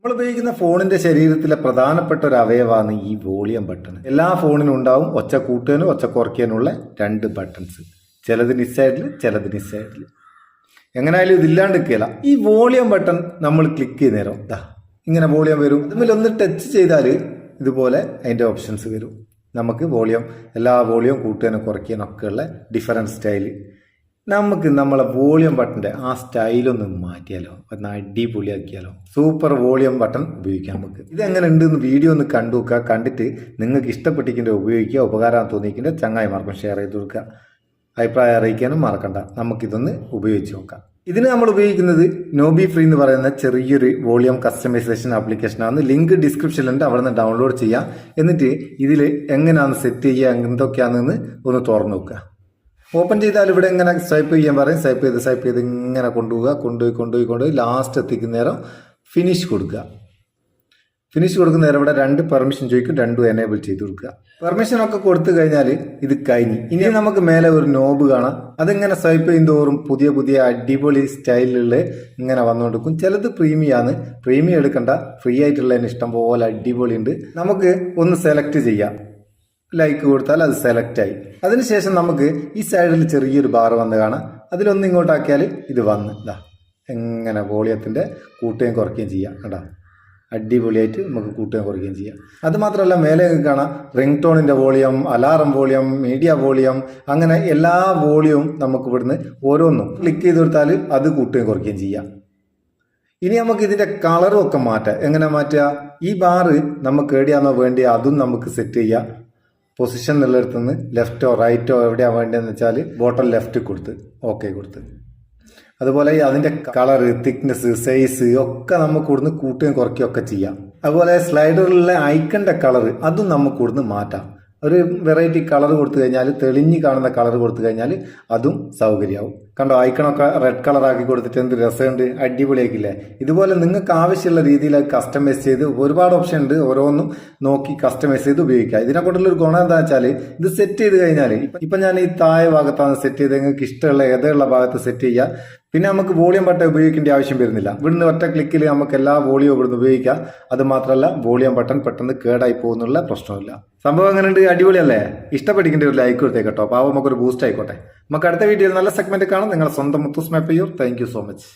നമ്മൾ ഉപയോഗിക്കുന്ന ഫോണിന്റെ ശരീരത്തിലെ പ്രധാനപ്പെട്ട ഒരു അവയവമാണ് ഈ വോളിയം ബട്ടൺ. എല്ലാ ഫോണിനും ഉണ്ടാവും ഒച്ച കൂട്ടാനും ഒച്ച കുറയ്ക്കാനുള്ള രണ്ട് ബട്ടൺസ്. ചിലതിന് ഈ സൈഡിൽ, ചിലതിന് ഈ സൈഡിൽ. എങ്ങനെയായാലും ഇതില്ലാണ്ട് നിൽക്കില്ല. ഈ വോളിയം ബട്ടൺ നമ്മൾ ക്ലിക്ക് ചെയ്യുന്ന നേരം ഇങ്ങനെ വോളിയം വരും. അതുപോലെ ഒന്ന് ടച്ച് ചെയ്താൽ ഇതുപോലെ അതിൻ്റെ ഓപ്ഷൻസ് വരും. നമുക്ക് വോളിയം, എല്ലാ വോളിയം കൂട്ടാനും കുറയ്ക്കാനും ഒക്കെ ഉള്ള ഡിഫറൻറ്റ് സ്റ്റൈല്. നമുക്ക് നമ്മളെ വോളിയം ബട്ടൻ്റെ ആ സ്റ്റൈലൊന്ന് മാറ്റിയാലോ, ഒന്ന് അടിപൊളിയാക്കിയാലോ. സൂപ്പർ വോളിയം ബട്ടൺ ഉപയോഗിക്കാം നമുക്ക്. ഇതെങ്ങനെ ഉണ്ടെന്ന് വീഡിയോ ഒന്ന് കണ്ടു നോക്കുക. കണ്ടിട്ട് നിങ്ങൾക്ക് ഇഷ്ടപ്പെട്ടിരിക്കേണ്ട ഉപയോഗിക്കുക, ഉപകാരം തോന്നിക്കേണ്ട ചങ്ങായിമാർക്കും ഷെയർ ചെയ്ത് കൊടുക്കുക. അഭിപ്രായം അറിയിക്കാനും മറക്കണ്ട. നമുക്കിതൊന്ന് ഉപയോഗിച്ച് നോക്കാം. ഇതിന് നമ്മൾ ഉപയോഗിക്കുന്നത് നോബി ഫ്രീ എന്ന് പറയുന്ന ചെറിയൊരു വോളിയം കസ്റ്റമൈസേഷൻ ആപ്ലിക്കേഷനാണ്. ലിങ്ക് ഡിസ്ക്രിപ്ഷനിലുണ്ട്, അവിടെ നിന്ന് ഡൗൺലോഡ് ചെയ്യാം. എന്നിട്ട് ഇതിൽ എങ്ങനെയാണ് സെറ്റ് ചെയ്യുക, എന്തൊക്കെയാണെന്ന് ഒന്ന് തുറന്നു നോക്കുക. ഓപ്പൺ ചെയ്താൽ ഇവിടെ ഇങ്ങനെ സ്വൈപ്പ് ചെയ്യാൻ പറയും. സ്വൈപ്പ് ചെയ്ത് ഇങ്ങനെ കൊണ്ടുപോയി ലാസ്റ്റ് എത്തിക്കുന്ന നേരം ഫിനിഷ് കൊടുക്കുക. ഫിനിഷ് കൊടുക്കുന്ന നേരം ഇവിടെ രണ്ട് പെർമിഷൻ ചോദിക്കും, രണ്ടും എനേബിൾ ചെയ്ത് കൊടുക്കുക. പെർമിഷനൊക്കെ കൊടുത്തു കഴിഞ്ഞാൽ ഇത് കഴിഞ്ഞ്. ഇനി നമുക്ക് മേലെ ഒരു നോബ് കാണാം. അതിങ്ങനെ സ്വൈപ്പ് ചെയ്യുന്നതോറും പുതിയ അടിപൊളി സ്റ്റൈലിൽ ഇങ്ങനെ വന്നുകൊണ്ടിരിക്കും. ചിലത് പ്രീമിയാണ്, പ്രീമിയം എടുക്കണ്ട, ഫ്രീ ആയിട്ടുള്ളതിന് ഇഷ്ടം പോലെ അടിപൊളി ഉണ്ട്. നമുക്ക് ഒന്ന് സെലക്ട് ചെയ്യാം. ലൈക്ക് കൊടുത്താൽ അത് സെലക്ട് ആയി. അതിനുശേഷം നമുക്ക് ഈ സൈഡിൽ ചെറിയൊരു ബാർ വന്ന് കാണാം. അതിലൊന്ന് ഇങ്ങോട്ടാക്കിയാൽ ഇത് വന്ന് എങ്ങനെ വോളിയത്തിൻ്റെ കൂട്ടുകയും കുറയ്ക്കുകയും ചെയ്യാം. കേട്ടോ, അടിപൊളിയായിട്ട് നമുക്ക് കൂട്ടുകയും കുറയ്ക്കുകയും ചെയ്യാം. അതുമാത്രമല്ല മേലെ കാണാം റിംഗ് ടോണിൻ്റെ volume, alarm volume, media volume, അങ്ങനെ എല്ലാ വോളിയവും നമുക്ക് ഇവിടുന്ന് ഓരോന്നും ക്ലിക്ക് ചെയ്ത് കൊടുത്താൽ അത് കൂട്ടുകയും കുറയ്ക്കുകയും ചെയ്യാം. ഇനി നമുക്ക് ഇതിൻ്റെ കളറും ഒക്കെ മാറ്റാം. എങ്ങനെ മാറ്റുക? ഈ ബാറ് നമുക്ക് എവിടെയാണോ വേണ്ടിയ അതും നമുക്ക് സെറ്റ് ചെയ്യാം. പൊസിഷൻ എന്നുള്ളിടത്തുനിന്ന് ലെഫ്റ്റോ റൈറ്റോ എവിടെയാണ് വേണ്ടതെന്ന് വെച്ചാൽ ബോട്ടം ലെഫ്റ്റ് കൊടുത്ത് ഓക്കെ കൊടുത്ത്. അതുപോലെ അതിൻ്റെ കളറ്, തിക്നെസ്, സൈസ് ഒക്കെ നമുക്ക് ഇവിടുന്ന് കൂട്ടുകയും കുറയ്ക്കുകയും ഒക്കെ ചെയ്യാം. അതുപോലെ സ്ലൈഡറിലെ ഐക്കണിൻ്റെ കളറ് അതും നമുക്ക് ഇവിടുന്ന് മാറ്റാം. ഒരു വെറൈറ്റി കളർ കൊടുത്തു കഴിഞ്ഞാൽ, തെളിഞ്ഞ് കാണുന്ന കളർ കൊടുത്തു കഴിഞ്ഞാൽ അതും സൗകര്യമാവും. കണ്ടോ, ഐക്കണൊക്കെ റെഡ് കളറാക്കി കൊടുത്തിട്ട് എന്ത് രസമുണ്ട്, അടിപൊളിയാക്കില്ലേ. ഇതുപോലെ നിങ്ങൾക്ക് ആവശ്യമുള്ള രീതിയിൽ കസ്റ്റമൈസ് ചെയ്ത് ഒരുപാട് ഓപ്ഷൻ ഉണ്ട്, ഓരോന്നും നോക്കി കസ്റ്റമൈസ് ചെയ്ത് ഉപയോഗിക്കുക. ഇതിനെ കൊണ്ടുള്ളൊരു ഗുണം എന്താ വെച്ചാൽ ഇത് സെറ്റ് ചെയ്ത് കഴിഞ്ഞാൽ, ഇപ്പം ഞാൻ ഈ താഴെ ഭാഗത്താണ് സെറ്റ് ചെയ്ത്, നിങ്ങൾക്ക് ഇഷ്ടമുള്ള ഏതുള്ള ഭാഗത്ത് സെറ്റ് ചെയ്യുക. പിന്നെ നമുക്ക് വോളിയം ബട്ടൺ ഉപയോഗിക്കേണ്ട ആവശ്യം വരുന്നില്ല. ഇവിടുന്ന് ഒറ്റ ക്ലിക്കിൽ നമുക്ക് എല്ലാ വോളിയം ഇവിടുന്ന് ഉപയോഗിക്കാം. അത് മാത്രമല്ല വോളിയം ബട്ടൺ പെട്ടെന്ന് കേടായി പോകുന്നുള്ള പ്രശ്നമില്ല. സംഭവം എങ്ങനെയുണ്ട്? അടിപൊളിയല്ലേ? ഇഷ്ടപ്പെട്ടിരിക്കേണ്ട ഒരു ലൈക്ക് കൊടുത്തേക്കട്ടോ, പാവം നമുക്കൊരു ബൂസ്റ്റ് ആയിക്കോട്ടെ. നമുക്ക് അടുത്ത വീഡിയോയിൽ നല്ല സെഗ്മെന്റ് കാണാം. നിങ്ങളുടെ സ്വന്തം Muthus Meppayyur. Thank you so much.